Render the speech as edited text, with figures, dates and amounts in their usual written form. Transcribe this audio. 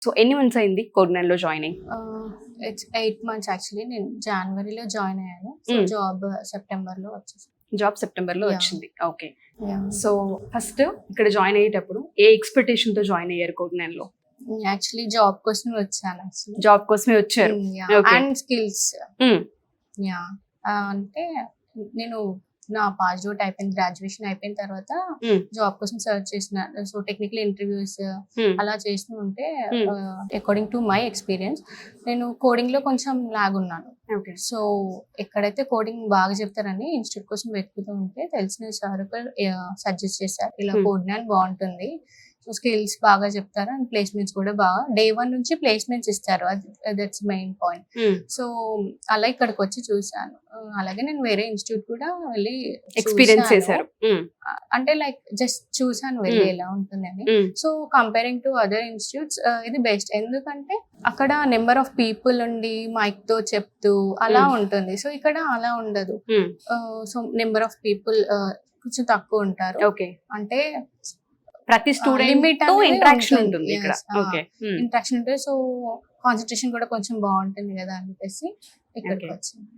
So ఎన్ని months అయింది కోడ్9 లో జాయినింగ్? It's 8 months actually. నేను జనవరిలో జాయిన్ అయ్యాను. సో జాబ్ సెప్టెంబర్లో వచ్చేసి. జాబ్ సెప్టెంబర్ లో వచ్చింది. ఓకే. Yeah. సో ఫస్ట్ ఇక్కడ జాయిన్ అయ్యేటప్పుడు ఏ ఎక్స్పెక్టేషన్ తో జాయిన్ అయ్యారు కోడ్9 లో? యాక్చువల్లీ జాబ్ కోసం వచ్చాను. జాబ్ కోసమే వచ్చారు. Okay. And skills. యా అంటే నేను నా పాస్ అవుట్ అయిపోయింది, గ్రాడ్యుయేషన్ అయిపోయిన తర్వాత జాబ్ కోసం సర్చ్ చేసిన. సో టెక్నికల్ ఇంటర్వ్యూస్ అలా చేస్తూ ఉంటే అకార్డింగ్ టు మై ఎక్స్పీరియన్స్ నేను కోడింగ్ లో కొంచెం లాగ్ ఉన్నాను. ఓకే. సో ఎక్కడైతే కోడింగ్ బాగా చెప్తారని ఇన్స్టిట్యూట్ కోసం వెతుకుతూ ఉంటే తెలిసిన సార్ సజెస్ట్ చేశారు, ఇలా కోడ్9 బాగుంటుంది, సో స్కిల్స్ బాగా చెప్తారు అండ్ ప్లేస్మెంట్స్ కూడా బాగా డే 1 నుంచి ప్లేస్మెంట్స్ ఇస్తారు. That's main point. సో అలా ఇక్కడికి వచ్చి చూసాను. అలాగే నేను వేరే ఇన్స్టిట్యూట్ కూడా వెళ్ళి ఎక్స్పీరియన్స్ చేశారు. అంటే లైక్ జస్ట్ చూసాను వెళ్ళి ఎలా ఉంటుంది అని. So comparing to other institutes ఇది బెస్ట్. ఎందుకంటే అక్కడ నెంబర్ ఆఫ్ పీపుల్ ఉండి మైక్ తో చెప్తూ అలా ఉంటుంది. సో ఇక్కడ అలా ఉండదు. సో నెంబర్ ఆఫ్ పీపుల్ కొంచెం తక్కువ ఉంటారు. ఓకే. అంటే ప్రతి స్టూడెంట్ తో ఇంటరాక్షన్ ఉంటుంది ఇక్కడ. ఓకే. ఇంటరాక్షన్ ఉంటుంది. సో కాన్సన్ట్రేషన్ కూడా కొంచెం బాగుంటుంది కదా అనిపిసి ఇక్కడికి వచ్చింది.